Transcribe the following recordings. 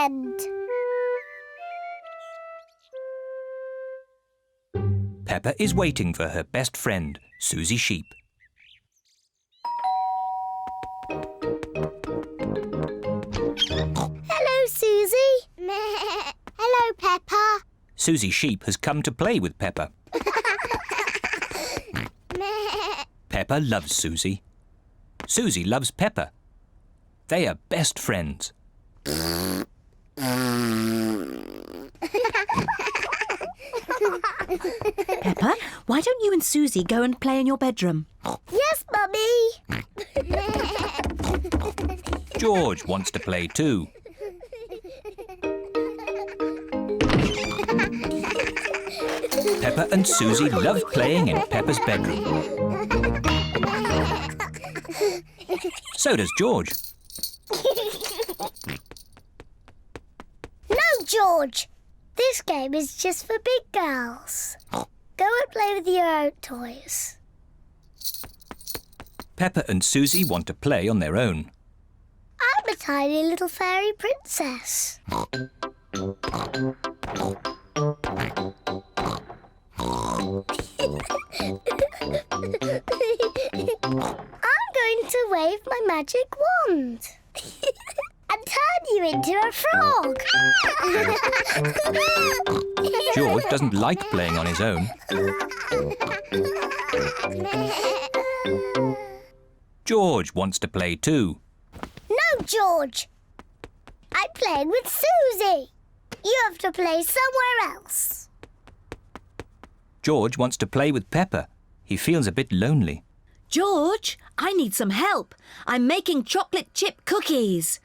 friend. Peppa is waiting for her best friend, Susie Sheep. Hello, Susie. Hello, Peppa. Susie Sheep has come to play with Peppa. Peppa loves Susie. Susie loves Peppa. They are best friends. Peppa, why don't you and Susie go and play in your bedroom? Yes, Mummy. George wants to play too. Peppa and Susie love playing in Peppa's bedroom. So does George. No, George. This game is just for big girls. Go and play with your own toys. Peppa and Susie want to play on their own. I'm a tiny little fairy princess. I'm going to wave my magic wand and turn you into a frog. George doesn't like playing on his own. George wants to play too. No, George. I'm playing with Susie. You have to play somewhere else. George wants to play with Peppa. He feels a bit lonely. George, I need some help. I'm making chocolate chip cookies.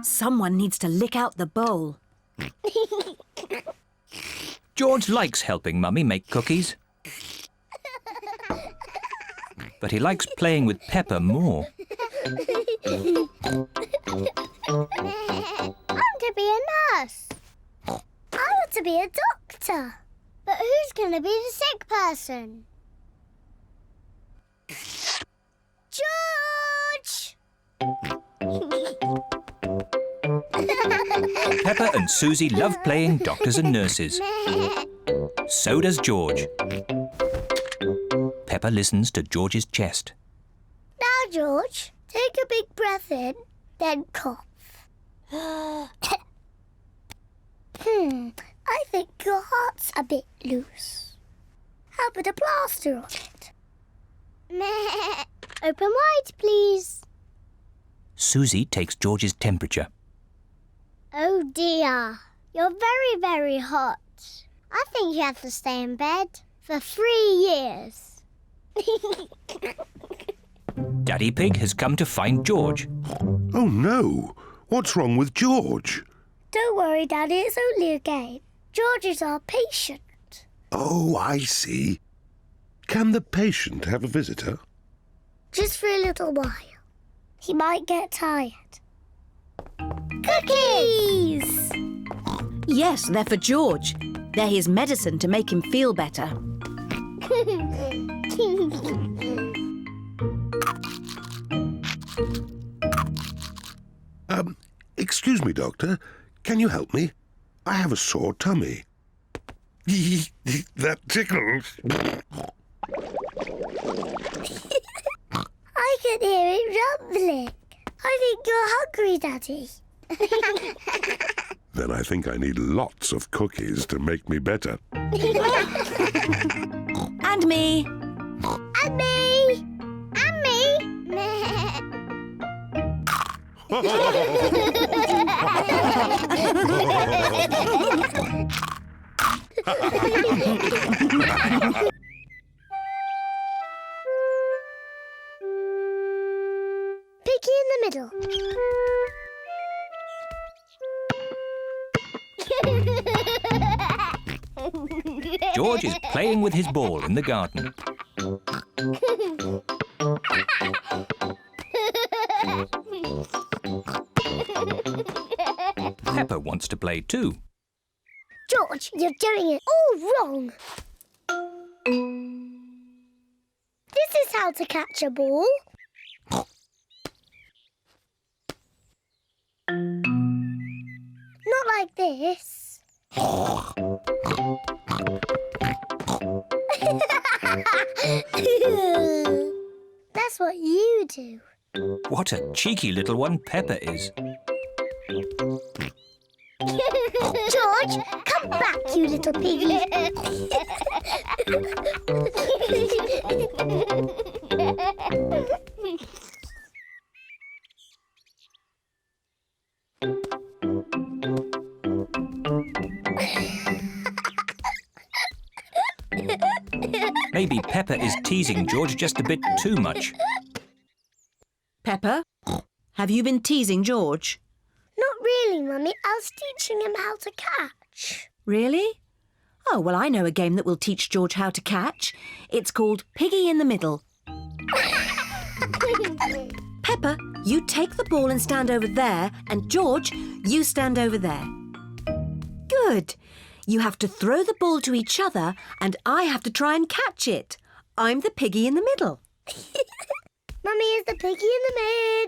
Someone needs to lick out the bowl. George likes helping Mummy make cookies. But he likes playing with Peppa more. I want to be a nurse. I want to be a doctor. But who's going to be the sick person? George! Peppa and Susie love playing doctors and nurses. So does George. Peppa listens to George's chest. Now, George, take a big breath in, then cough. I think your heart's a bit loose. How about a plaster on it? Open wide, please. Susie takes George's temperature. Oh dear, you're very, very hot. I think you have to stay in bed for 3 years. Daddy Pig has come to find George. Oh no! What's wrong with George? Don't worry, Daddy, it's only a game. George is our patient. Oh, I see. Can the patient have a visitor? Just for a little while. He might get tired. Cookies! Yes, they're for George. They're his medicine to make him feel better. Excuse me, Doctor. Can you help me? I have a sore tummy. That tickles. I can hear it rumbling. I think you're hungry, Daddy. Then I think I need lots of cookies to make me better. And me. And me! And me! Piggy in the middle. George is playing with his ball in the garden. Peppa wants to play too. George, you're doing it all wrong. This is how to catch a ball. like this. That's what you do. What a cheeky little one Peppa is. George, come back, you little piggy. Maybe Peppa is teasing George just a bit too much. Peppa, have you been teasing George? Not really, Mummy. I was teaching him how to catch. Really? Oh, well, I know a game that will teach George how to catch. It's called Piggy in the Middle. Peppa, you take the ball and stand over there, and George, you stand over there. Good. You have to throw the ball to each other, and I have to try and catch it. I'm the piggy in the middle. Mummy is the piggy in the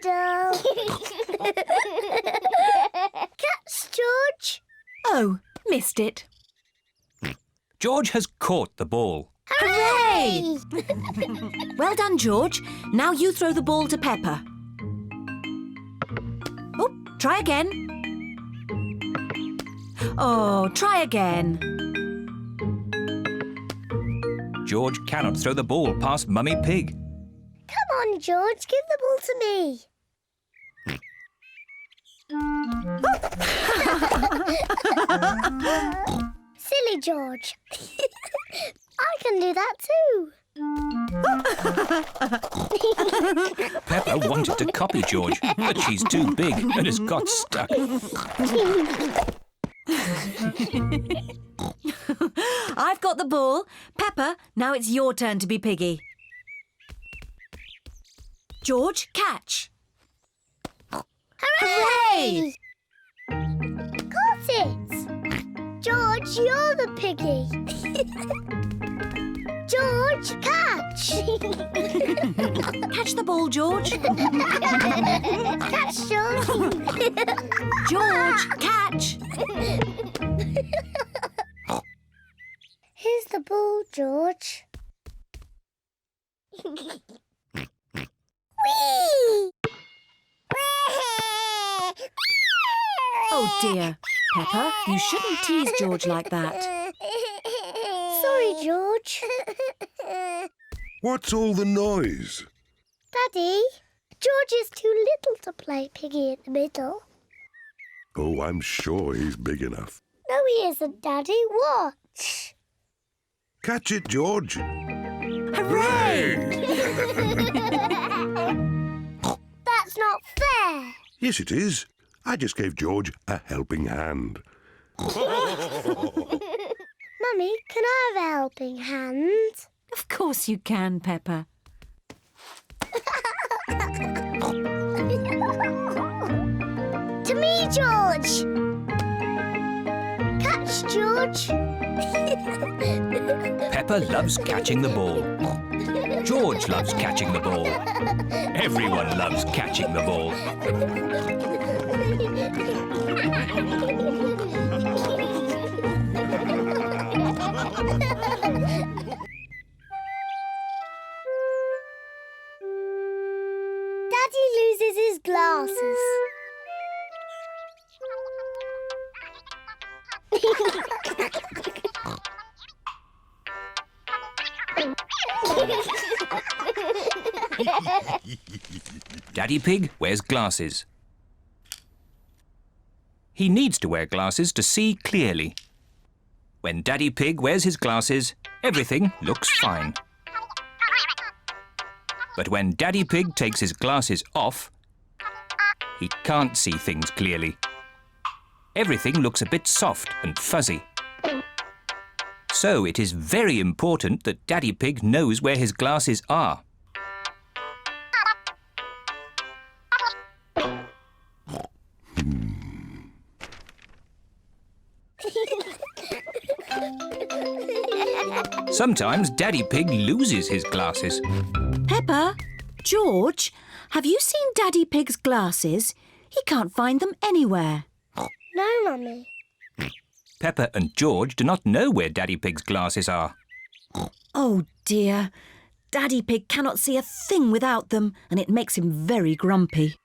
middle. Catch, George. Oh, missed it. George has caught the ball. Hooray! Well done, George. Now you throw the ball to Peppa. Oh, try again. Oh, try again. George cannot throw the ball past Mummy Pig. Come on, George. Give the ball to me. Silly George. I can do that too. Peppa wanted to copy George, but she's too big and has got stuck. I've got the ball. Peppa, now it's your turn to be piggy. George, catch. Hooray! Got it. George, you're the piggy. George, catch. Catch the ball, George. Catch, George. George, catch. Here's the ball, George. Whee! Oh dear. Peppa, you shouldn't tease George like that. Sorry, George. What's all the noise? Daddy, George is too little to play piggy in the middle. Oh, I'm sure he's big enough. No, he isn't, Daddy. Watch. Catch it, George. Hooray! That's not fair. Yes, it is. I just gave George a helping hand. Mummy, can I have a helping hand? Of course you can, Peppa. To me, George. Catch, George. Peppa loves catching the ball. George loves catching the ball. Everyone loves catching the ball. Daddy loses his glasses. Daddy Pig wears glasses. He needs to wear glasses to see clearly. When Daddy Pig wears his glasses, everything looks fine. But when Daddy Pig takes his glasses off, he can't see things clearly. Everything looks a bit soft and fuzzy. So it is very important that Daddy Pig knows where his glasses are. Sometimes Daddy Pig loses his glasses. Peppa, George, have you seen Daddy Pig's glasses? He can't find them anywhere. No, Mummy. Peppa and George do not know where Daddy Pig's glasses are. Oh dear. Daddy Pig cannot see a thing without them, and it makes him very grumpy.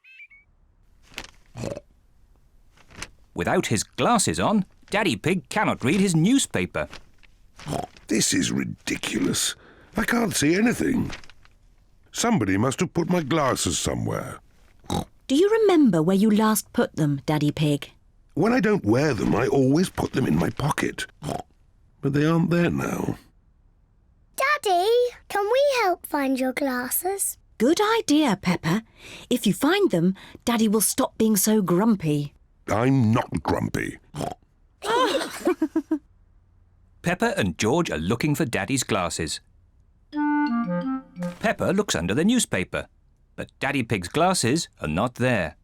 Without his glasses on, Daddy Pig cannot read his newspaper. This is ridiculous. I can't see anything. Somebody must have put my glasses somewhere. Do you remember where you last put them, Daddy Pig? When I don't wear them, I always put them in my pocket. But they aren't there now. Daddy, can we help find your glasses? Good idea, Peppa. If you find them, Daddy will stop being so grumpy. I'm not grumpy. Peppa and George are looking for Daddy's glasses. Peppa looks under the newspaper, but Daddy Pig's glasses are not there.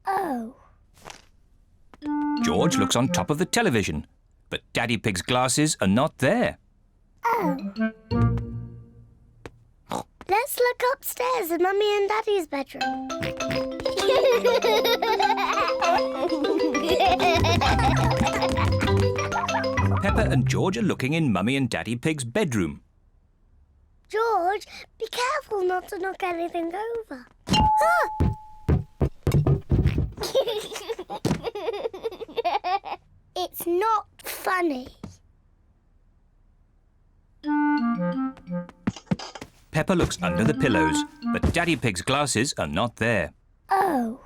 Oh. George looks on top of the television, but Daddy Pig's glasses are not there. Oh. Let's look upstairs in Mummy and Daddy's bedroom. Peppa and George are looking in Mummy and Daddy Pig's bedroom. George, be careful not to knock anything over. Ah! It's not funny. Peppa looks under the pillows, but Daddy Pig's glasses are not there. Oh.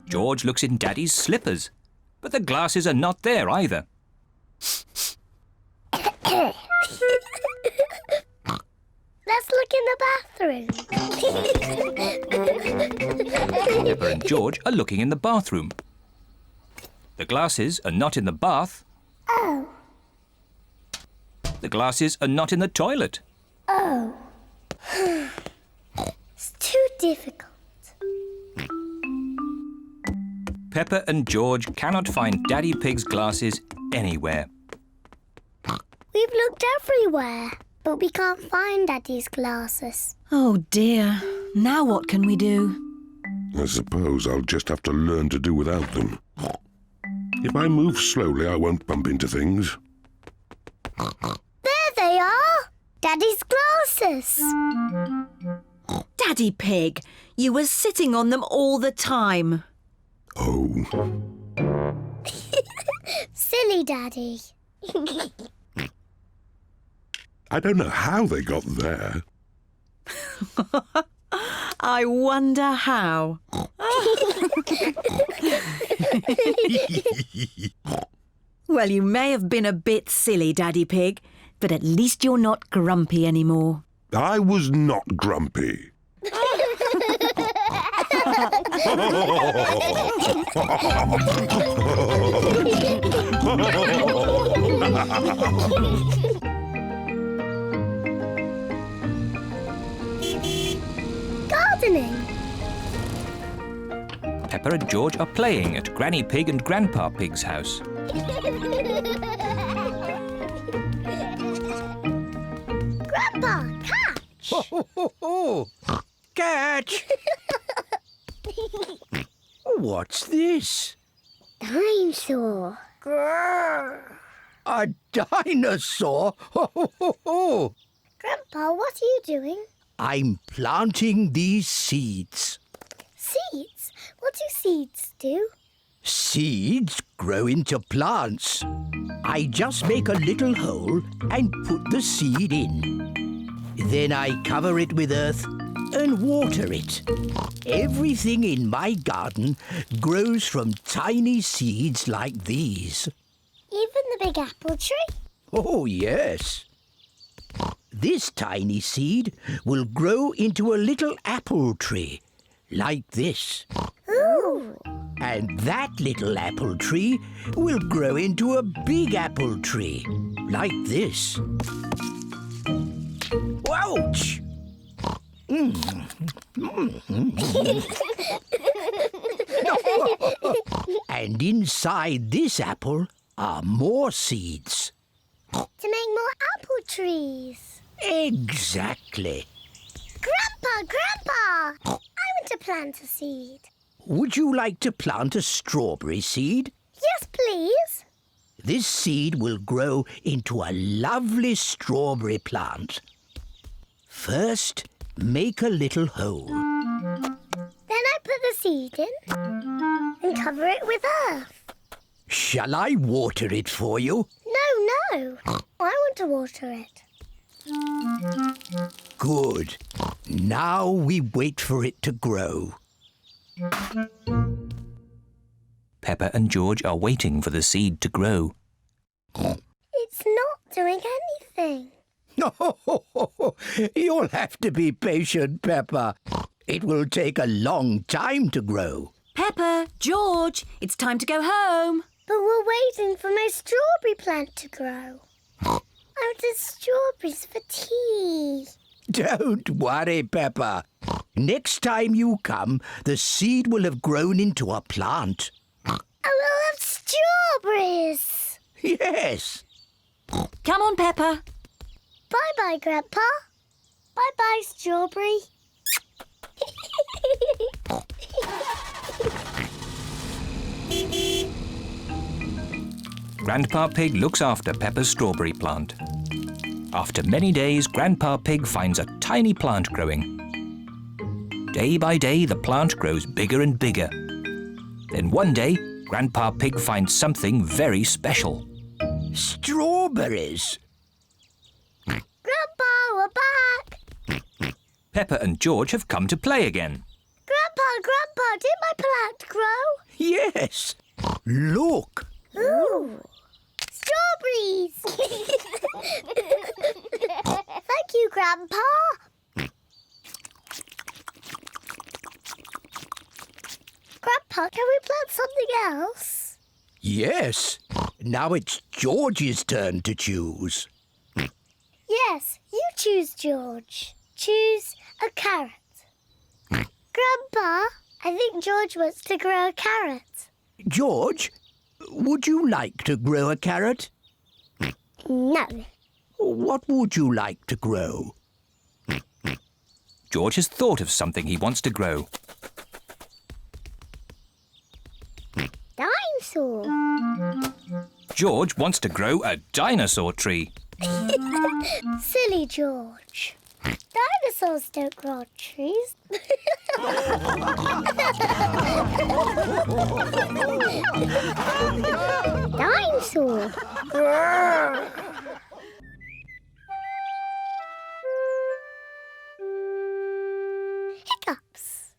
George looks in Daddy's slippers, but the glasses are not there either. Let's look in the bathroom. Peppa and George are looking in the bathroom. The glasses are not in the bath. Oh. The glasses are not in the toilet. Oh. It's too difficult. Peppa and George cannot find Daddy Pig's glasses anywhere. We've looked everywhere, but we can't find Daddy's glasses. Oh dear. Now what can we do? I suppose I'll just have to learn to do without them. If I move slowly, I won't bump into things. There they are! Daddy's glasses! Daddy Pig, you were sitting on them all the time. Oh. Silly Daddy. I don't know how they got there. I wonder how. Well, you may have been a bit silly, Daddy Pig, but at least you're not grumpy anymore. I was not grumpy. Gardening. Peppa and George are playing at Granny Pig and Grandpa Pig's house. Grandpa, catch! Catch! What's this? Dinosaur. A dinosaur? Grandpa, what are you doing? I'm planting these seeds. Seeds? What do seeds do? Seeds grow into plants. I just make a little hole and put the seed in. Then I cover it with earth and water it. Everything in my garden grows from tiny seeds like these. Even the big apple tree? Oh, yes. This tiny seed will grow into a little apple tree, like this. Ooh! And that little apple tree will grow into a big apple tree, like this. Ouch! And inside this apple are more seeds. To make more apple trees. Exactly. Grandpa! I want to plant a seed. Would you like to plant a strawberry seed? Yes, please. This seed will grow into a lovely strawberry plant. First, make a little hole. Then I put the seed in and cover it with earth. Shall I water it for you? No. I want to water it. Good. Now we wait for it to grow. Peppa and George are waiting for the seed to grow. It's not doing anything. You'll have to be patient, Peppa. It will take a long time to grow. Peppa, George, it's time to go home. But we're waiting for my strawberry plant to grow. I wanted strawberries for tea. Don't worry, Peppa. Next time you come, the seed will have grown into a plant. I will have strawberries. Yes. Come on, Peppa. Bye-bye, Grandpa. Bye-bye, strawberry. Grandpa Pig looks after Peppa's strawberry plant. After many days, Grandpa Pig finds a tiny plant growing. Day by day, the plant grows bigger and bigger. Then one day, Grandpa Pig finds something very special. Strawberries. Grandpa, we're back. Peppa and George have come to play again. Grandpa, did my plant grow? Yes. Look. Ooh, strawberries! Thank you, Grandpa. Grandpa, can we plant something else? Yes. Now it's George's turn to choose. Yes, you choose, George. Choose a carrot. Grandpa, I think George wants to grow a carrot. George, would you like to grow a carrot? No. What would you like to grow? George has thought of something he wants to grow. Dinosaur. George wants to grow a dinosaur tree. Silly George. Dinosaurs don't grow on trees. Dinosaur. Hiccups.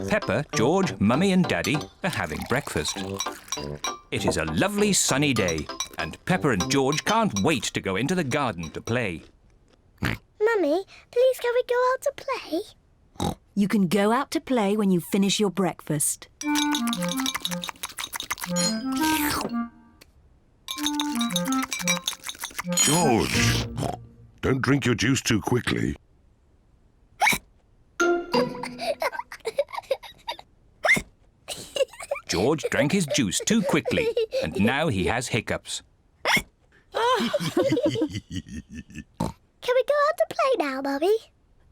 Peppa, George, Mummy and Daddy are having breakfast. It is a lovely sunny day and Peppa and George can't wait to go into the garden to play. Mummy, please can we go out to play? You can go out to play when you finish your breakfast. George, don't drink your juice too quickly. George drank his juice too quickly and now he has hiccups. Can we go out to play now, Mummy?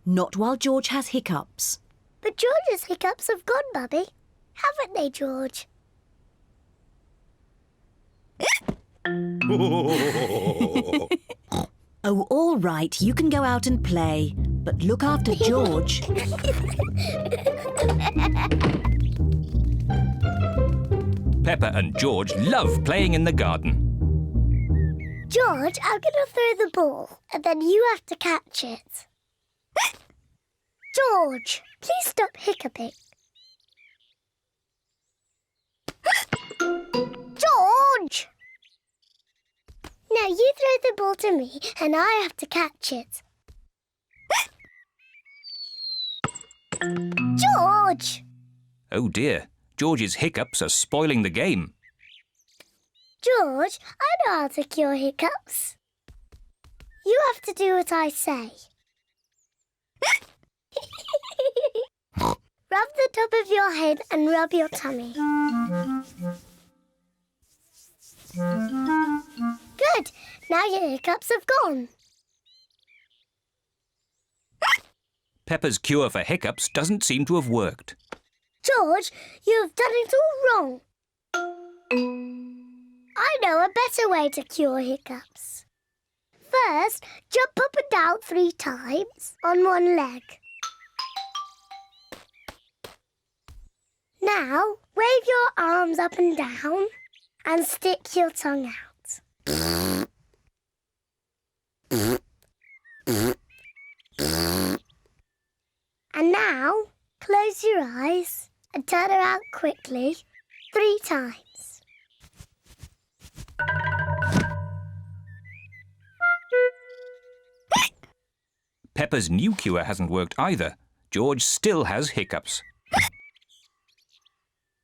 Not while George has hiccups. But George's hiccups have gone, Mummy. Haven't they, George? Oh, all right, you can go out and play, but look after George. Peppa and George love playing in the garden. George, I'm going to throw the ball, and then you have to catch it. George, please stop hiccuping. George! Now you throw the ball to me, and I have to catch it. George! Oh dear, George's hiccups are spoiling the game. George, I know how to cure hiccups. You have to do what I say. Rub the top of your head and rub your tummy. Good. Now your hiccups have gone. Peppa's cure for hiccups doesn't seem to have worked. George, you've done it all wrong. I know a better way to cure hiccups. First, jump up and down 3 times on one leg. Now, wave your arms up and down and stick your tongue out. And now, close your eyes and turn around quickly 3 times. Peppa's new cure hasn't worked either. George still has hiccups.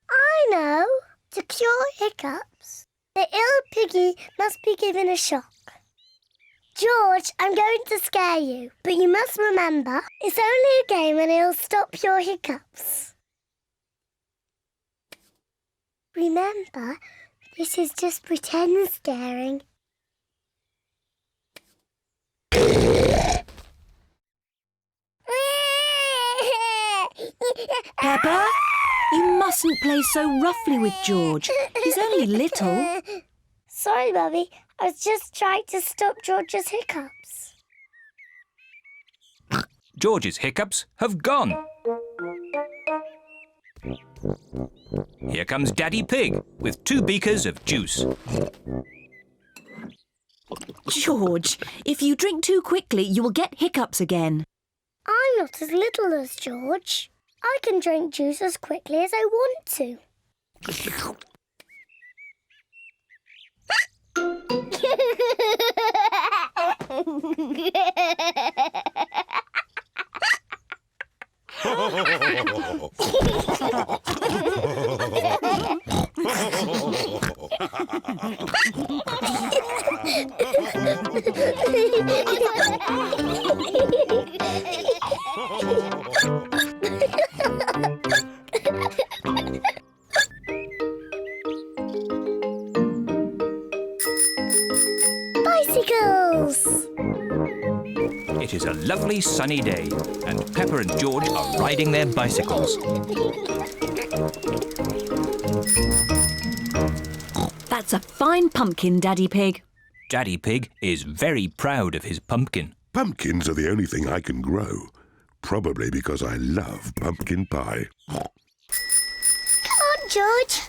I know. To cure hiccups, the ill piggy must be given a shock. George, I'm going to scare you, but you must remember, it's only a game and it'll stop your hiccups. Remember, this is just pretend scaring. Peppa, you mustn't play so roughly with George. He's only little. Sorry, Mummy. I was just trying to stop George's hiccups. George's hiccups have gone. Here comes Daddy Pig with 2 beakers of juice. George, if you drink too quickly, you will get hiccups again. I'm not as little as George. I can drink juice as quickly as I want to. Bicycles! It is a lovely sunny day and Peppa and George are riding their bicycles. That's a fine pumpkin, Daddy Pig. Daddy Pig is very proud of his pumpkin. Pumpkins are the only thing I can grow. Probably because I love pumpkin pie. Come on, George.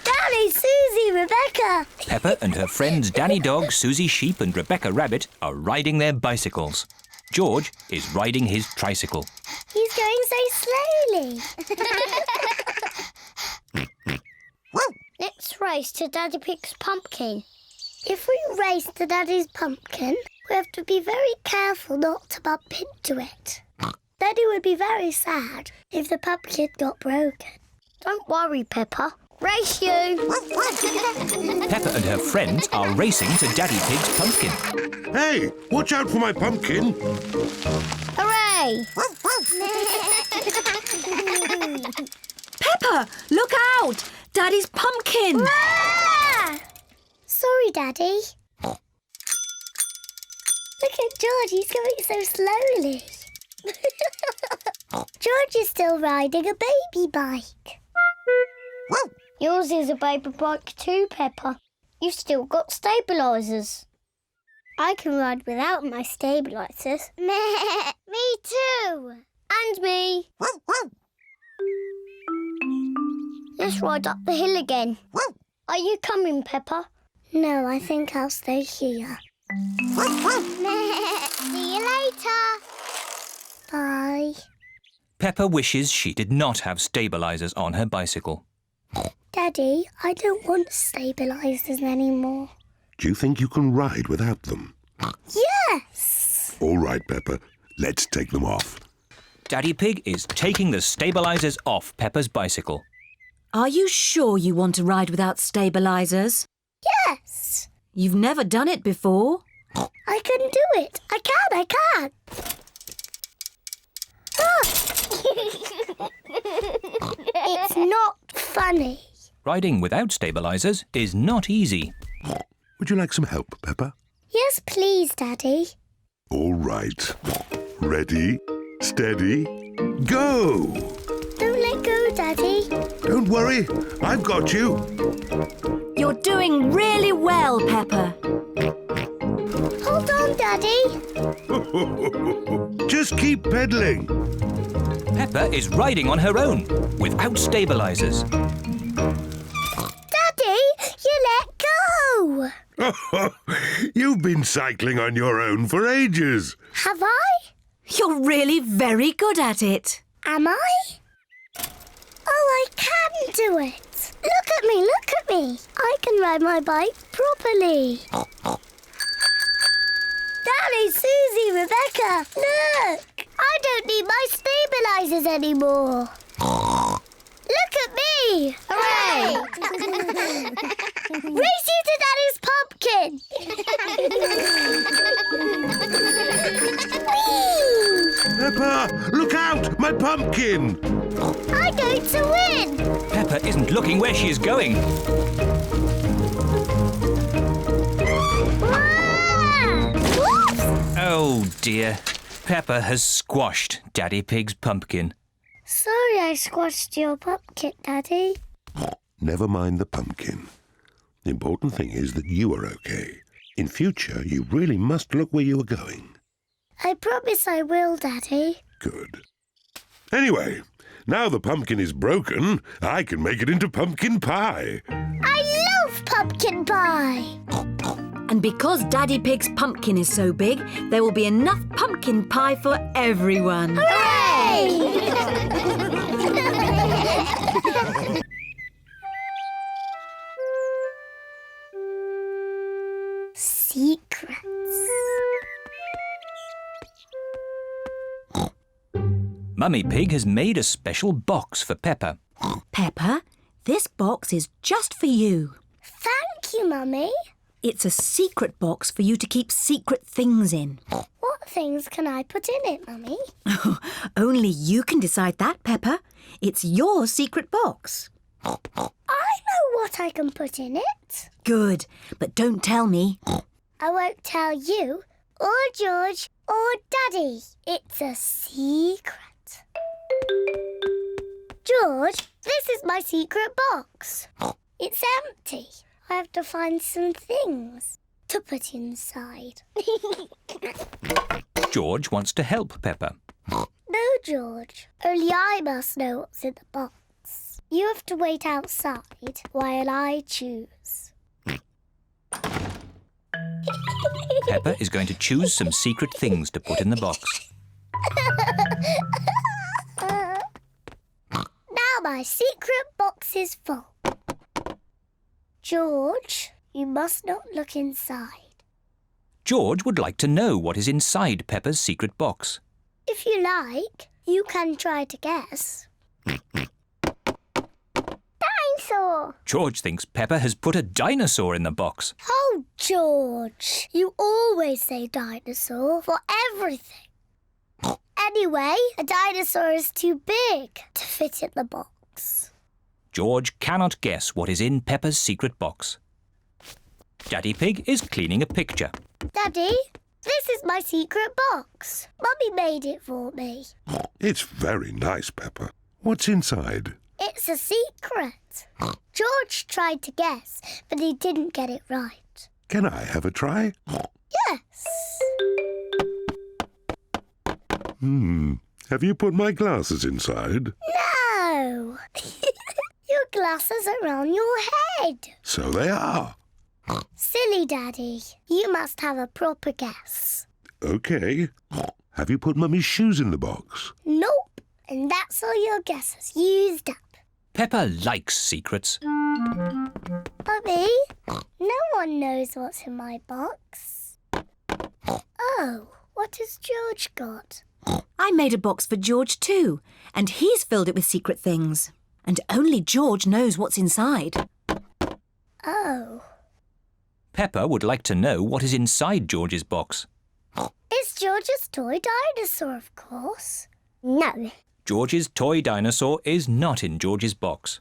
Daddy, Susie, Rebecca. Peppa and her friends Danny Dog, Susie Sheep and Rebecca Rabbit are riding their bicycles. George is riding his tricycle. He's going so slowly. Let's race to Daddy Pig's pumpkin. If we race to Daddy's pumpkin, we have to be very careful not to bump into it. Daddy would be very sad if the pumpkin got broken. Don't worry, Peppa. Race you! Peppa and her friends are racing to Daddy Pig's pumpkin. Hey, watch out for my pumpkin. Hooray! Peppa, look out! Daddy's pumpkin! Ah! Sorry, Daddy. Look at George, he's going so slowly. George is still riding a baby bike. Yours is a baby bike too, Peppa. You've still got stabilisers. I can ride without my stabilisers. Me too. And me. Let's ride up the hill again. Are you coming, Peppa? No, I think I'll stay here. See you later. Bye. Peppa wishes she did not have stabilisers on her bicycle. Daddy, I don't want stabilisers anymore. Do you think you can ride without them? Yes! All right, Peppa. Let's take them off. Daddy Pig is taking the stabilisers off Peppa's bicycle. Are you sure you want to ride without stabilisers? Yes! You've never done it before. I can do it. I can. It's not funny. Riding without stabilisers is not easy. Would you like some help, Peppa? Yes, please, Daddy. All right. Ready? Steady. Go! Don't let go, Daddy. Don't worry, I've got you. You're doing really well, Peppa. Hold on, Daddy. Just keep pedaling. Peppa is riding on her own, without stabilizers. Daddy, you let go. You've been cycling on your own for ages. Have I? You're really very good at it. Am I? Oh, I can do it. Look at me, look at me. I can ride my bike properly. Daddy, Susie, Rebecca, look. I don't need my stabilizers anymore. Look at me. Hooray! Race you to Daddy's pumpkin. Whee! Peppa, look out! My pumpkin! I'm going to win. Peppa isn't looking where she is going. Wow! Whoops! Oh dear. Peppa has squashed Daddy Pig's pumpkin. Sorry I squashed your pumpkin, Daddy. Never mind the pumpkin. The important thing is that you are okay. In future, you really must look where you are going. I promise I will, Daddy. Good. Anyway, now the pumpkin is broken, I can make it into pumpkin pie. I love pumpkin pie. And because Daddy Pig's pumpkin is so big, there will be enough pumpkin pie for everyone. Hooray! Secrets. Mummy Pig has made a special box for Peppa. Peppa, this box is just for you. Thank you, Mummy. It's a secret box for you to keep secret things in. What things can I put in it, Mummy? Only you can decide that, Peppa. It's your secret box. I know what I can put in it. Good, but don't tell me. I won't tell you, or George, or Daddy. It's a secret. George, this is my secret box. It's empty. I have to find some things to put inside. George wants to help Peppa. No, George. Only I must know what's in the box. You have to wait outside while I choose. Peppa is going to choose some secret things to put in the box. Now my secret box is full. George, you must not look inside. George would like to know what is inside Peppa's secret box. If you like, you can try to guess. Dinosaur! George thinks Peppa has put a dinosaur in the box. Oh, George, you always say dinosaur for everything. Anyway, a dinosaur is too big to fit in the box. George cannot guess what is in Peppa's secret box. Daddy Pig is cleaning a picture. Daddy, this is my secret box. Mummy made it for me. It's very nice, Peppa. What's inside? It's a secret. George tried to guess, but he didn't get it right. Can I have a try? Yes. Have you put my glasses inside? No. Your glasses are on your head. So they are. Silly Daddy. You must have a proper guess. OK. Have you put Mummy's shoes in the box? Nope. And that's all your guesses used up. Peppa likes secrets. Mummy, no one knows what's in my box. Oh, what has George got? I made a box for George too, and he's filled it with secret things. And only George knows what's inside. Oh. Peppa would like to know what is inside George's box. It's George's toy dinosaur, of course. No. George's toy dinosaur is not in George's box.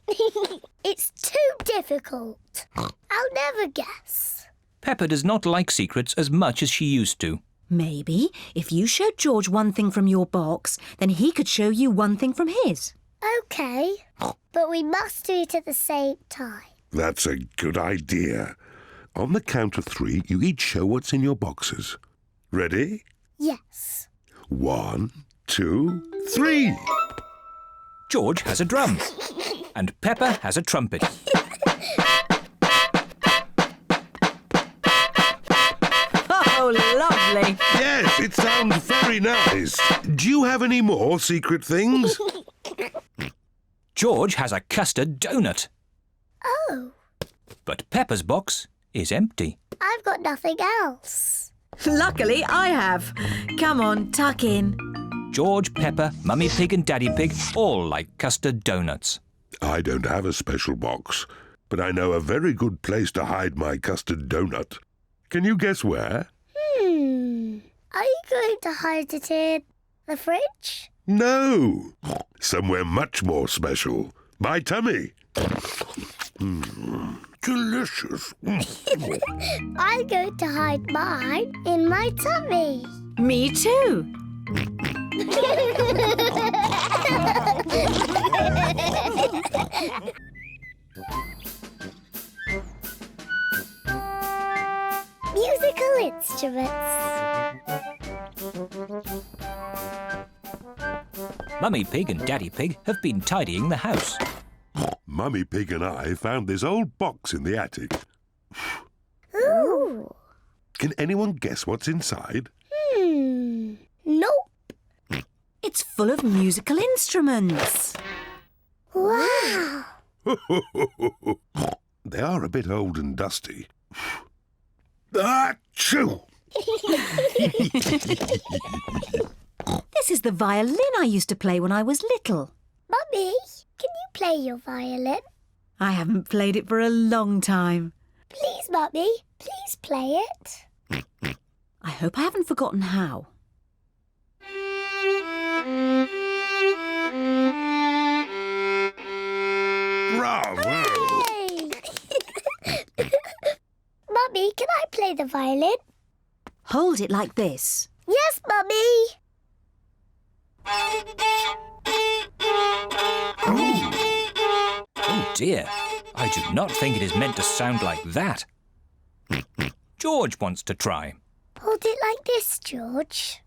It's too difficult. I'll never guess. Peppa does not like secrets as much as she used to. Maybe if you showed George one thing from your box, then he could show you one thing from his. OK, but we must do it at the same time. That's a good idea. On the count of 3, you each show what's in your boxes. Ready? Yes. 1, 2, 3. George has a drum and Peppa has a trumpet. Oh, lovely. Yes, it sounds very nice. Do you have any more secret things? George has a custard donut, Oh, but Peppa's box is empty. I've got nothing else. Luckily, I have. Come on, tuck in. George, Peppa, Mummy Pig and Daddy Pig all like custard donuts. I don't have a special box, but I know a very good place to hide my custard donut. Can you guess where? Are you going to hide it in the fridge? No, somewhere much more special. My tummy. Delicious. I'm going to hide mine in my tummy. Me too. Musical instruments. Mummy Pig and Daddy Pig have been tidying the house. Mummy Pig and I found this old box in the attic. Ooh. Can anyone guess what's inside? Nope. It's full of musical instruments. Wow. They are a bit old and dusty. Achoo! This is the violin I used to play when I was little. Mummy, can you play your violin? I haven't played it for a long time. Please, Mummy, please play it. I hope I haven't forgotten how. Bravo! Yay! Mummy, can I play the violin? Hold it like this. Yes, Mummy. Oh dear, I do not think it is meant to sound like that. George wants to try. Hold it like this, George.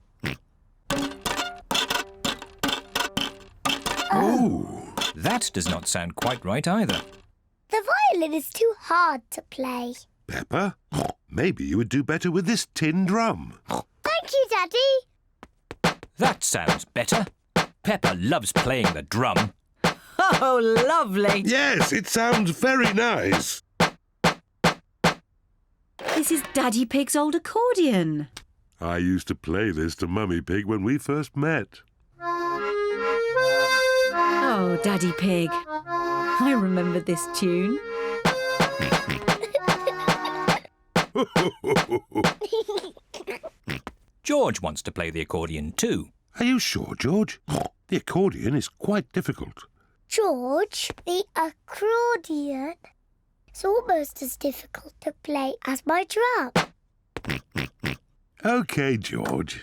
Oh! That does not sound quite right either. The violin is too hard to play. Peppa, maybe you would do better with this tin drum. Thank you, Daddy. That sounds better. Peppa loves playing the drum. Oh, lovely. Yes, it sounds very nice. This is Daddy Pig's old accordion. I used to play this to Mummy Pig when we first met. Oh, Daddy Pig. I remember this tune. George wants to play the accordion too. Are you sure, George? The accordion is quite difficult. George, the accordion is almost as difficult to play as my drum. OK, George.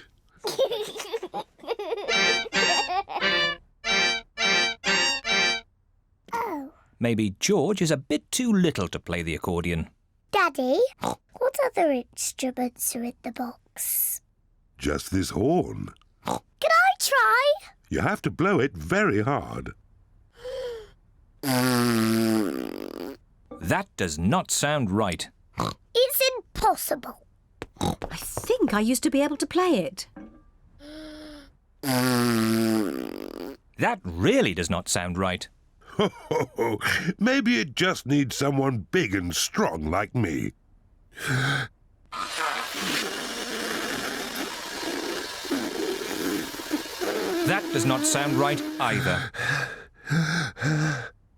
Oh, Maybe George is a bit too little to play the accordion. Daddy, what other instruments are in the box? Just this horn. Can I try? You have to blow it very hard. That does not sound right. It's impossible. I think I used to be able to play it. That really does not sound right. Maybe it just needs someone big and strong like me. That does not sound right either.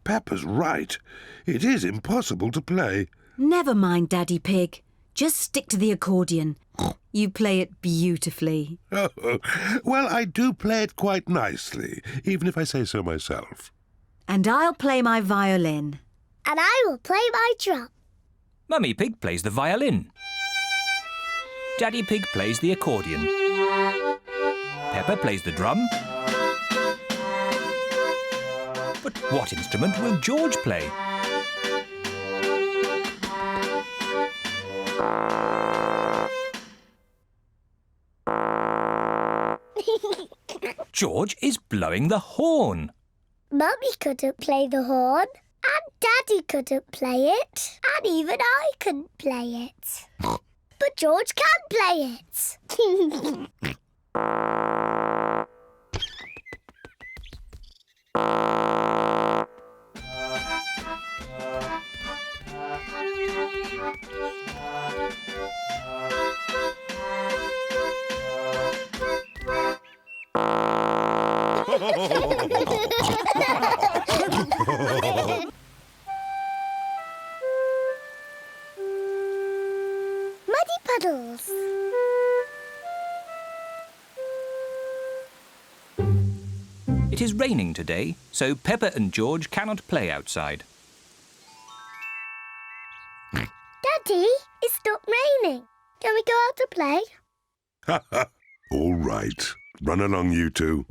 Peppa's right. It is impossible to play. Never mind, Daddy Pig. Just stick to the accordion. You play it beautifully. Well, I do play it quite nicely, even if I say so myself. And I'll play my violin. And I will play my drum. Mummy Pig plays the violin. Daddy Pig plays the accordion. Peppa plays the drum. But what instrument will George play? George is blowing the horn. Mummy couldn't play the horn, and Daddy couldn't play it, and even I couldn't play it. But George can play it. Muddy puddles. It is raining today, so Peppa and George cannot play outside. Daddy, it's not raining. Can we go out to play? All right. Run along, you two.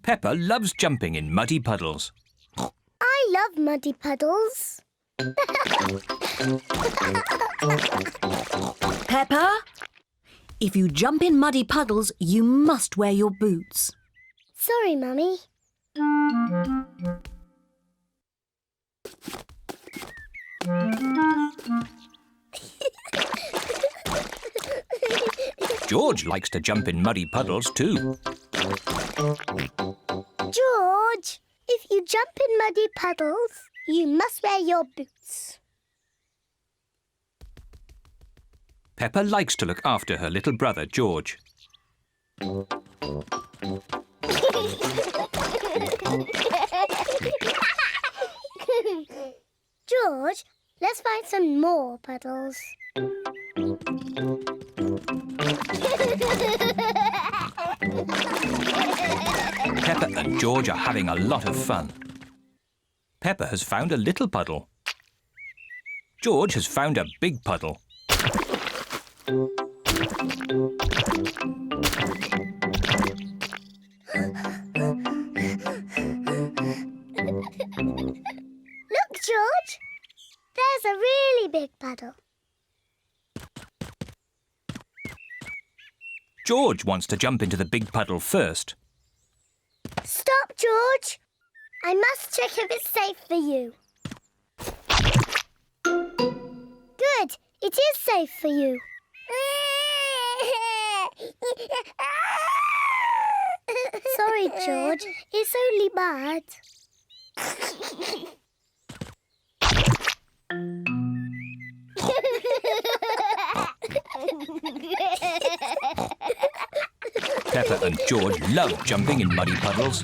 Peppa loves jumping in muddy puddles. I love muddy puddles. Peppa, if you jump in muddy puddles, you must wear your boots. Sorry, Mummy. George likes to jump in muddy puddles too. George, if you jump in muddy puddles, you must wear your boots. Peppa likes to look after her little brother, George. George, let's find some more puddles. Peppa and George are having a lot of fun. Peppa has found a little puddle. George has found a big puddle. Look, George. There's a really big puddle. George wants to jump into the big puddle first. Stop, George. I must check if it's safe for you. Good. It is safe for you. Sorry, George. It's only mud. Peppa and George love jumping in muddy puddles.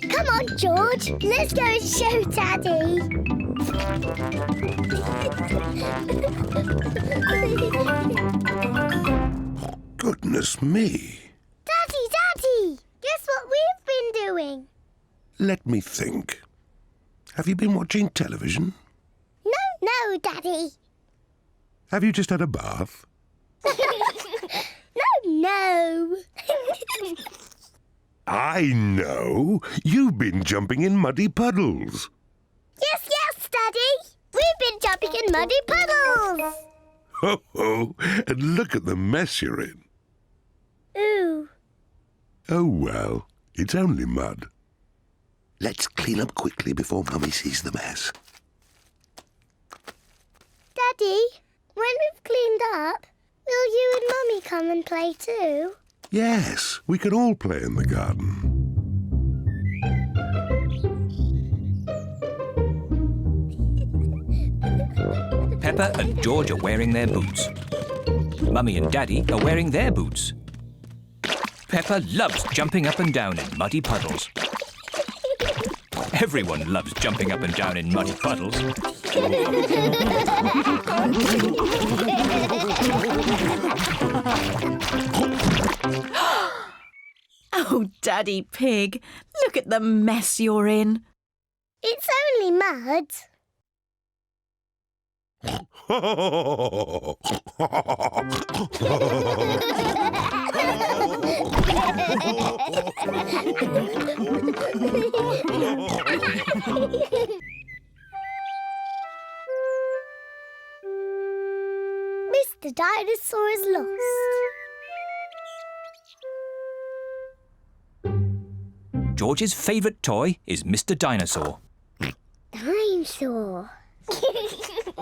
Come on, George. Let's go and show Daddy. Goodness me. Daddy! Guess what we've been doing? Let me think. Have you been watching television? No, Daddy. Have you just had a bath? No. I know. You've been jumping in muddy puddles. Yes, Daddy. We've been jumping in muddy puddles. Ho, ho. And look at the mess you're in. Ooh. Oh, well, it's only mud. Let's clean up quickly before Mummy sees the mess. Daddy, when we've cleaned up, will you and Mummy come and play too? Yes, we can all play in the garden. Peppa and George are wearing their boots. Mummy and Daddy are wearing their boots. Peppa loves jumping up and down in muddy puddles. Everyone loves jumping up and down in muddy puddles. Daddy Pig, look at the mess you're in. It's only mud. Mr. Dinosaur is lost. George's favourite toy is Mr. Dinosaur. Dinosaur.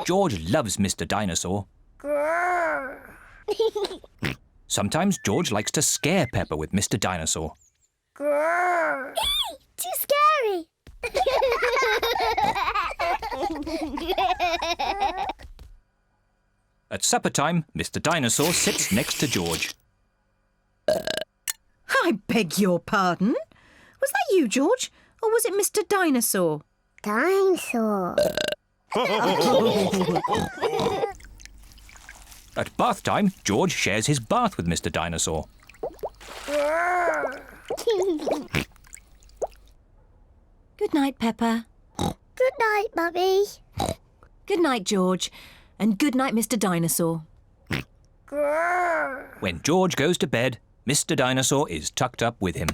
George loves Mr. Dinosaur. Grrr. Sometimes George likes to scare Peppa with Mr. Dinosaur. Grrr. Too scary. At supper time, Mr. Dinosaur sits next to George. I beg your pardon? Was that you, George? Or was it Mr. Dinosaur? Dinosaur. At bath time, George shares his bath with Mr. Dinosaur. Good night, Peppa. Good night, Mummy. Good night, George. And good night, Mr. Dinosaur. Grrr. When George goes to bed, Mr. Dinosaur is tucked up with him.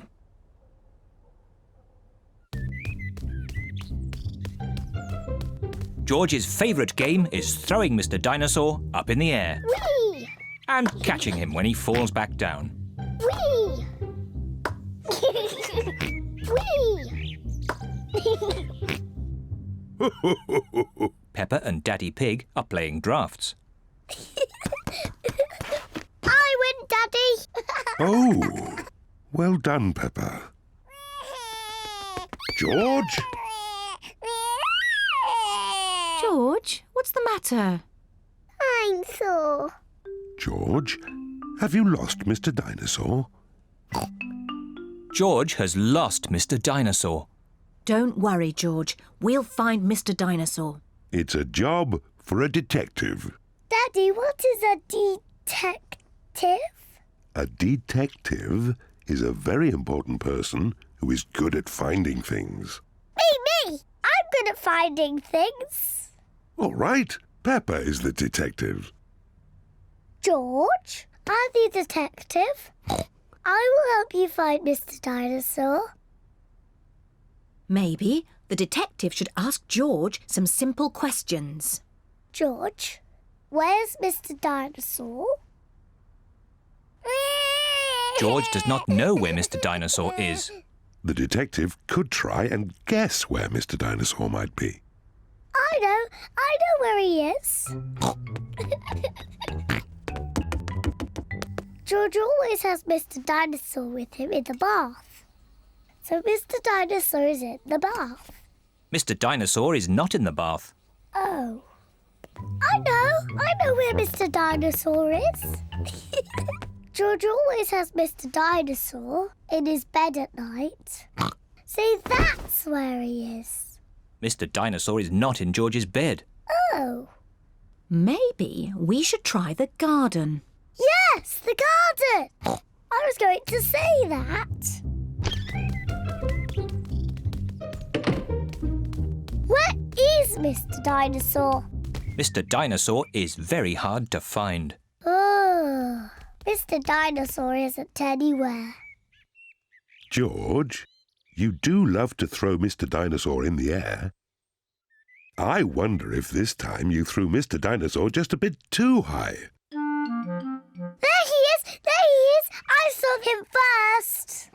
George's favourite game is throwing Mr. Dinosaur up in the air Whee! and catching him when he falls back down. Whee! Whee! Peppa and Daddy Pig are playing drafts. I win, Daddy. Oh, well done, Peppa. George? George, what's the matter? I'm sore. George, have you lost Mr. Dinosaur? George has lost Mr. Dinosaur. Don't worry, George. We'll find Mr. Dinosaur. It's a job for a detective. Daddy, what is a detective? A detective is a very important person who is good at finding things. Me! I'm good at finding things. All right, Peppa is the detective. George, I'm the detective. I will help you find Mr. Dinosaur. Maybe the detective should ask George some simple questions. George, where's Mr. Dinosaur? George does not know where Mr. Dinosaur is. The detective could try and guess where Mr. Dinosaur might be. I know where he is. George always has Mr. Dinosaur with him in the bath. So Mr. Dinosaur is in the bath. Mr. Dinosaur is not in the bath. Oh. I know where Mr. Dinosaur is. George always has Mr. Dinosaur in his bed at night. See, that's where he is. Mr. Dinosaur is not in George's bed. Oh. Maybe we should try the garden. Yes, the garden. I was going to say that. Where is Mr. Dinosaur? Mr. Dinosaur is very hard to find. Oh, Mr. Dinosaur isn't anywhere. George, you do love to throw Mr. Dinosaur in the air. I wonder if this time you threw Mr. Dinosaur just a bit too high. There he is! There he is! I saw him first!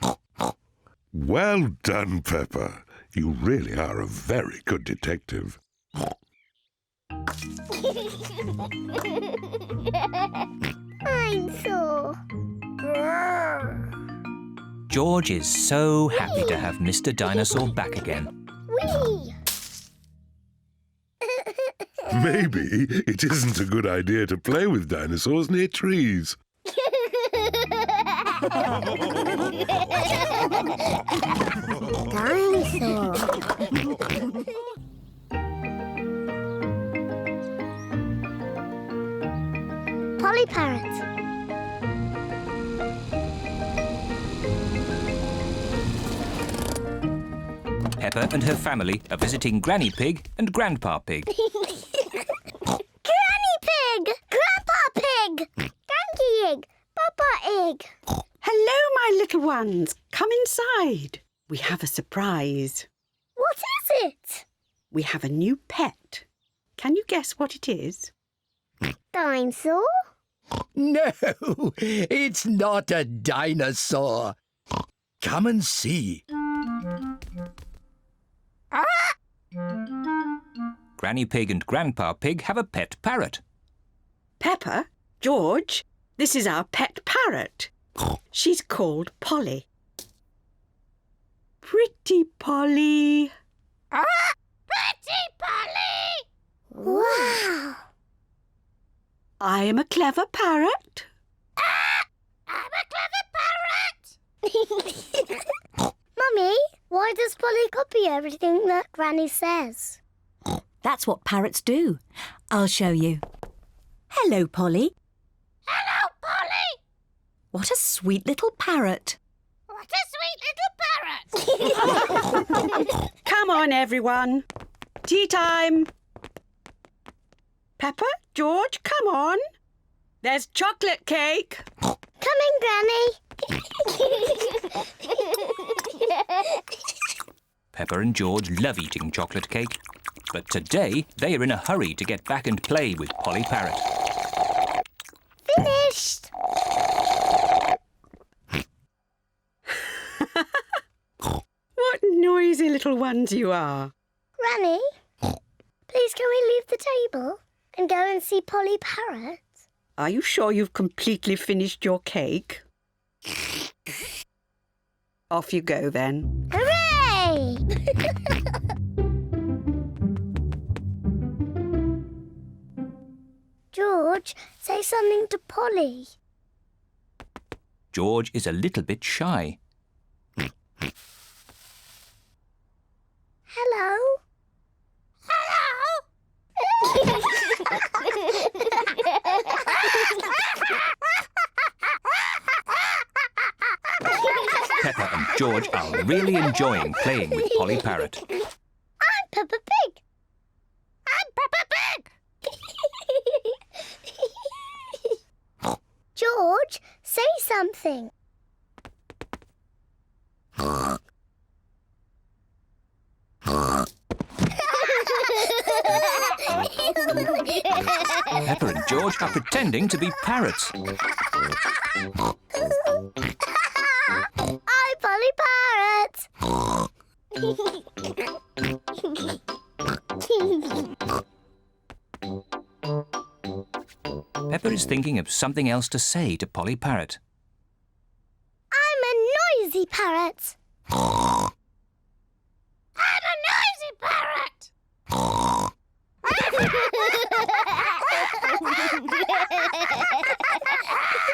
Well done, Peppa. You really are a very good detective. I'm sore. George is so happy to have Mr. Dinosaur back again. Whee! Maybe it isn't a good idea to play with dinosaurs near trees. Dinosaur. Polly Parrot. Peppa and her family are visiting Granny Pig and Grandpa Pig. Granny Pig! Grandpa Pig! Granky Egg! Papa Egg! Hello, my little ones. Come inside. We have a surprise. What is it? We have a new pet. Can you guess what it is? Dinosaur? No, it's not a dinosaur. Come and see. Granny Pig and Grandpa Pig have a pet parrot. Peppa, George, this is our pet parrot. She's called Polly. Pretty Polly. Pretty Polly! Wow! I am a clever parrot. I'm a clever parrot! Mummy, why does Polly copy everything that Granny says? That's what parrots do. I'll show you. Hello, Polly. Hello, Polly! What a sweet little parrot. What a sweet little parrot! Come on, everyone. Tea time. Peppa, George, come on. There's chocolate cake. Coming, Granny! Peppa and George love eating chocolate cake, but today they are in a hurry to get back and play with Polly Parrot. Finished! What noisy little ones you are. Granny, please can we leave the table and go and see Polly Parrot? Are you sure you've completely finished your cake? Off you go then. Hooray! George, say something to Polly. George is a little bit shy. Hello? Peppa and George are really enjoying playing with Polly Parrot. I'm Peppa Pig. I'm Peppa Pig. George, say something. Peppa and George are pretending to be parrots. I'm Polly Parrot. Peppa is thinking of something else to say to Polly Parrot. I'm a noisy parrot. I'm a noisy parrot.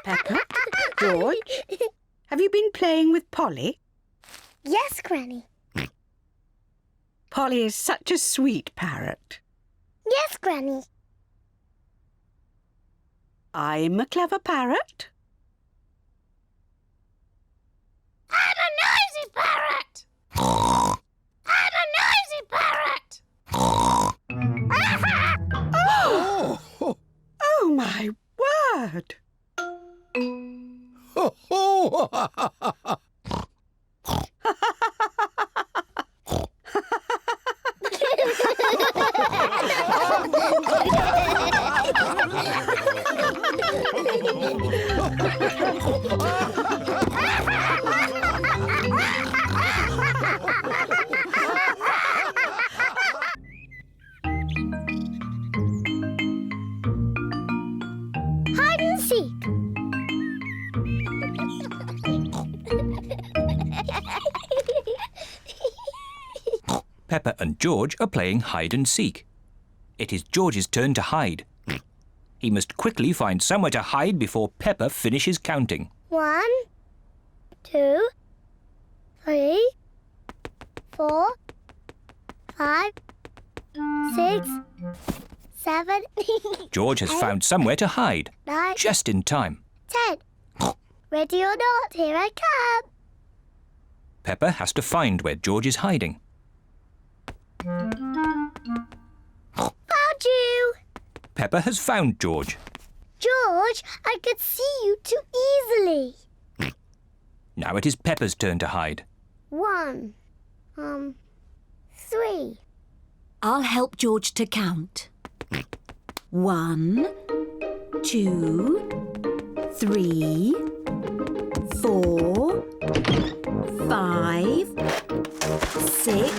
Peppa, George, have you been playing with Polly? Yes, Granny. Polly is such a sweet parrot. Yes, Granny. I'm a clever parrot. I'm a noisy parrot. I'm a noisy parrot. Oh, Oh, my word! ho, ho. Hide and seek. Peppa and George are playing hide and seek. It is George's turn to hide. He must quickly find somewhere to hide before Peppa finishes counting. 1, 2, 3, 4, 5, 6, 7, George has found somewhere to hide, 9, just in time. 10. Ready or not, here I come. Peppa has to find where George is hiding. Found you! Peppa has found George. George, I could see you too easily. Now it is Peppa's turn to hide. 1, 3. I'll help George to count. 1, 2, 3, 4, 5, 6,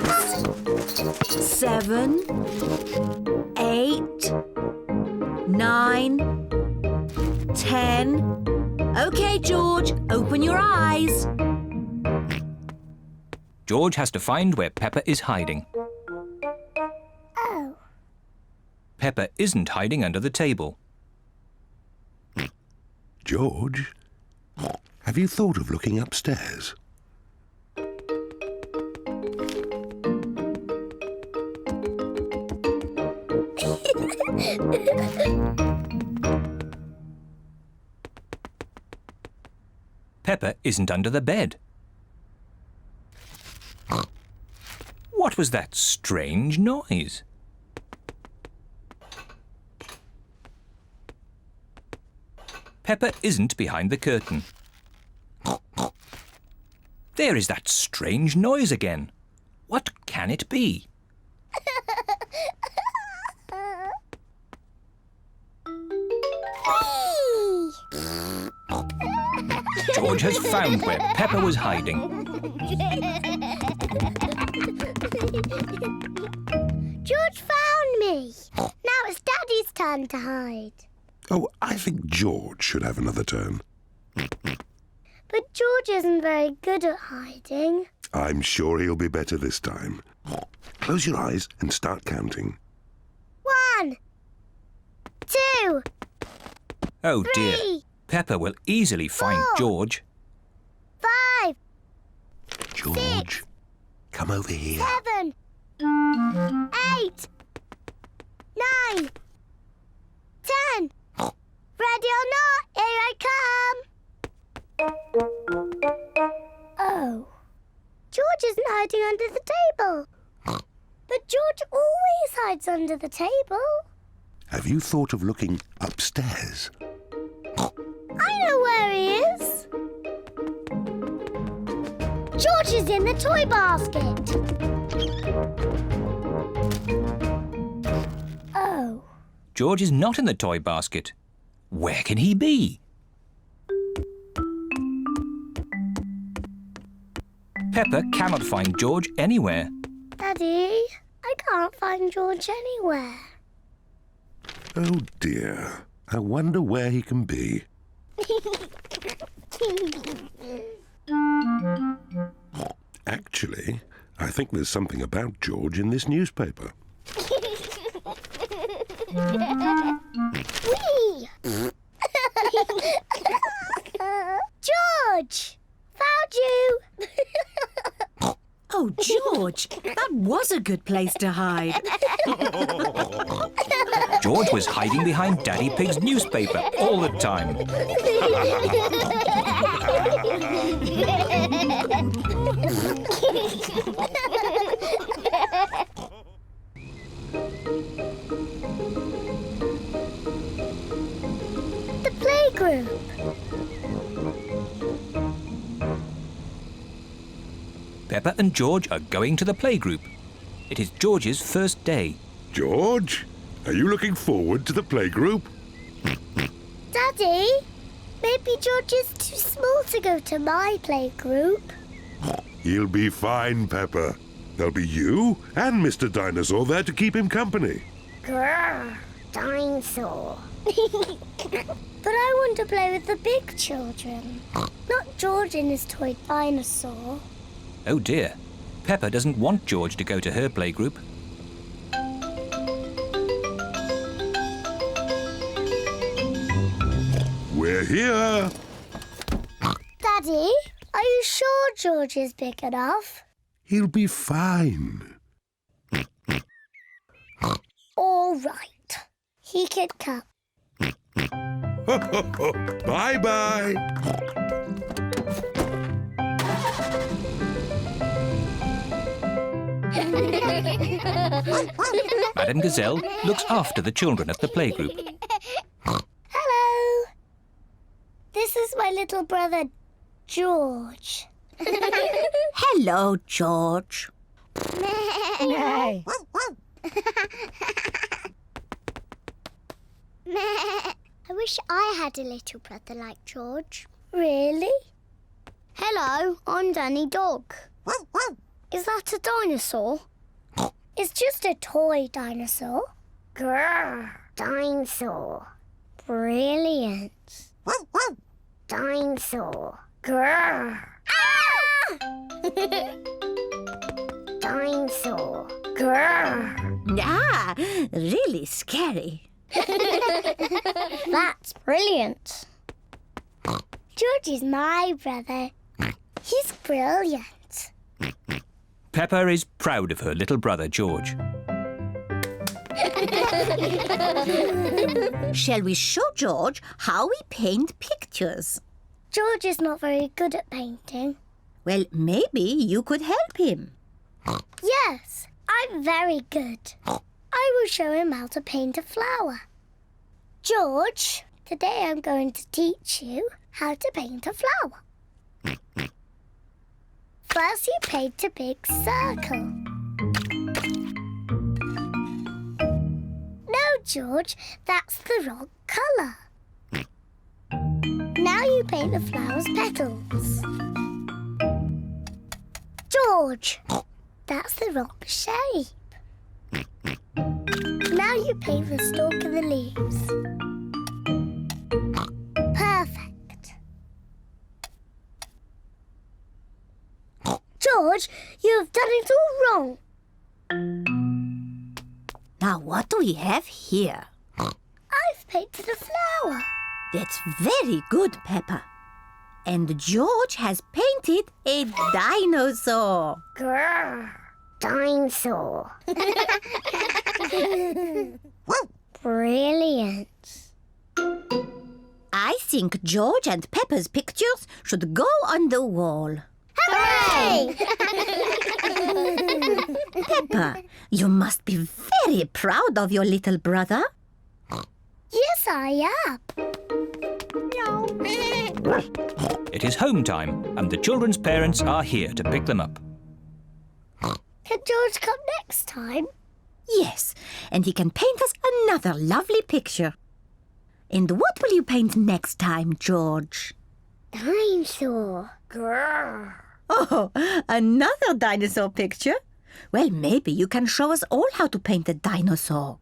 7, 8, 9, 10. OK, George, open your eyes. George has to find where Peppa is hiding. Oh. Peppa isn't hiding under the table. George, have you thought of looking upstairs? Peppa isn't under the bed. What was that strange noise? Peppa isn't behind the curtain. There is that strange noise again. What can it be? George has found where Peppa was hiding. George found me. Now it's Daddy's turn to hide. Oh, I think George should have another turn. But George isn't very good at hiding. I'm sure he'll be better this time. Close your eyes and start counting. 1, 2, Oh dear, 3, Peppa will easily find 4. George. 5, George, come over here. 7, 8, 9, 10. Ready or not, here I come. Oh. George isn't hiding under the table. But George always hides under the table. Have you thought of looking upstairs? I know where he is. George is in the toy basket. Oh. George is not in the toy basket. Where can he be? Peppa cannot find George anywhere. Daddy, I can't find George anywhere. Oh dear, I wonder where he can be. Actually, I think there's something about George in this newspaper. Whee! George! Found you! Oh, George, that was a good place to hide. George was hiding behind Daddy Pig's newspaper all the time. The playgroup. Peppa and George are going to the playgroup. It is George's first day. George, are you looking forward to the playgroup? Daddy, maybe George is too small to go to my playgroup. He'll be fine, Peppa. There'll be you and Mr. Dinosaur there to keep him company. Grrr, dinosaur. But I want to play with the big children, not George and his toy dinosaur. Oh dear, Peppa doesn't want George to go to her playgroup. We're here. Daddy, are you sure George is big enough? He'll be fine. All right. He could come. Bye-bye. Madame Gazelle looks after the children at the playgroup. Hello. This is my little brother, George. Hello, George. I wish I had a little brother like George. Really? Hello, I'm Danny Dog. Is that a dinosaur? It's just a toy dinosaur. Grrr. Dinosaur. Brilliant. Dinosaur. Grrr. Ah! Dinosaur. Grrr. Ah, really scary. That's brilliant. George is my brother. He's brilliant. Peppa is proud of her little brother, George. Shall we show George how we paint pictures? George is not very good at painting. Well, maybe you could help him. Yes, I'm very good. I will show him how to paint a flower. George, today I'm going to teach you how to paint a flower. First you paint a big circle. No, George, that's the wrong colour. Now you paint the flower's petals. George, that's the wrong shape. Now you paint the stalk and the leaves. Perfect. George, you have done it all wrong. Now, what do we have here? I've painted a flower. That's very good, Peppa. And George has painted a dinosaur. Grrr. Dinosaur. Brilliant. I think George and Peppa's pictures should go on the wall. Hooray! Peppa, you must be very proud of your little brother. Yes, I am. It is home time, and the children's parents are here to pick them up. Can George come next time? Yes, and he can paint us another lovely picture. And what will you paint next time, George? Dinosaur. Grrr. Oh, another dinosaur picture? Well, maybe you can show us all how to paint a dinosaur.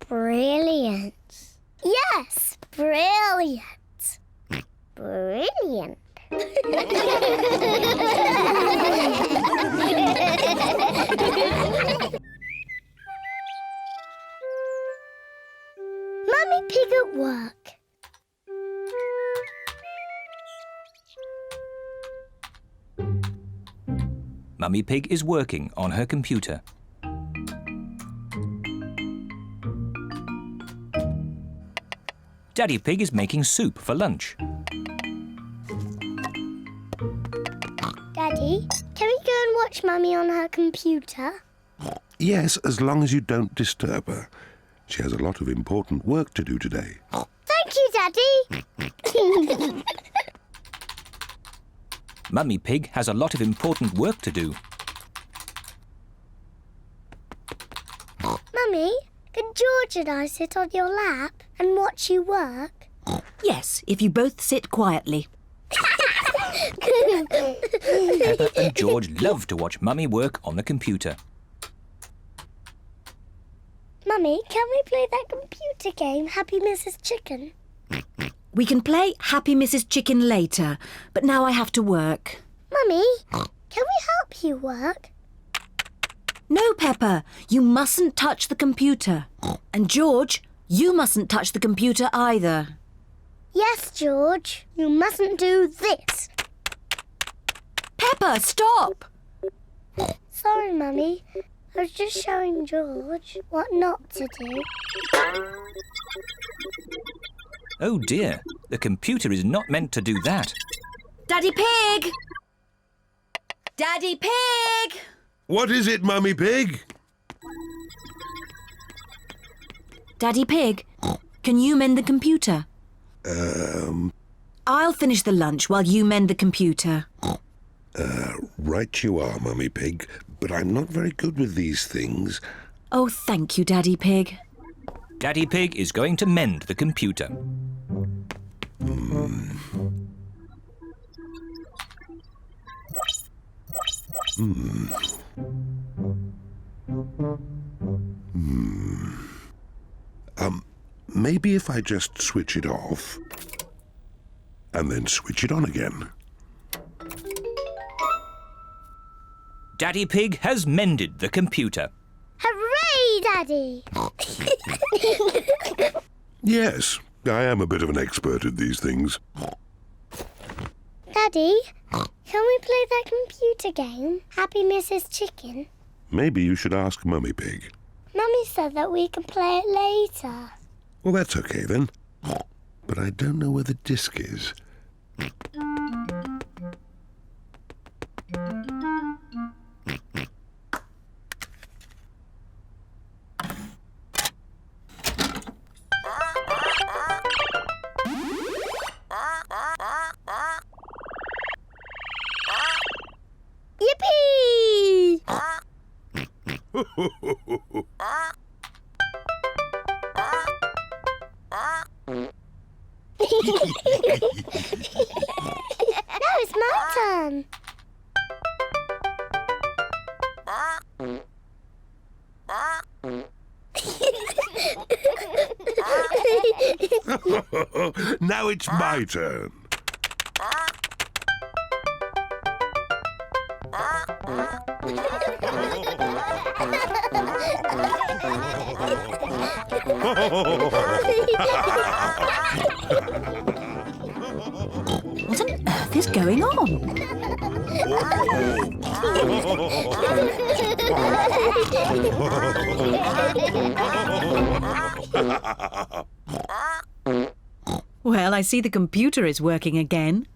Brilliant. Yes, brilliant. Brilliant. Mummy Pig at work. Mummy Pig is working on her computer. Daddy Pig is making soup for lunch. Daddy, can we go and watch Mummy on her computer? Yes, as long as you don't disturb her. She has a lot of important work to do today. Thank you, Daddy. Mummy Pig has a lot of important work to do. Mummy, can George and I sit on your lap and watch you work? Yes, if you both sit quietly. Peppa and George love to watch Mummy work on the computer. Mummy, can we play that computer game, Happy Mrs. Chicken? We can play Happy Mrs. Chicken later, but now I have to work. Mummy, can we help you work? No, Peppa, you mustn't touch the computer. And George, you mustn't touch the computer either. Yes, George, you mustn't do this. Peppa, stop! Sorry, Mummy. I was just showing George what not to do. Oh dear, the computer is not meant to do that. Daddy Pig! Daddy Pig! What is it, Mummy Pig? Daddy Pig, can you mend the computer? I'll finish the lunch while you mend the computer. Right you are, Mummy Pig, but I'm not very good with these things. Oh, thank you, Daddy Pig. Daddy Pig is going to mend the computer. Maybe if I just switch it off and then switch it on again. Daddy Pig has mended the computer. Hooray, Daddy! Yes, I am a bit of an expert at these things. Daddy, can we play that computer game, Happy Mrs. Chicken? Maybe you should ask Mummy Pig. Mummy said that we can play it later. Well, that's okay then. But I don't know where the disc is. Yippee! Now it's my turn. Now it's my turn. What on earth is going on? Well, I see the computer is working again.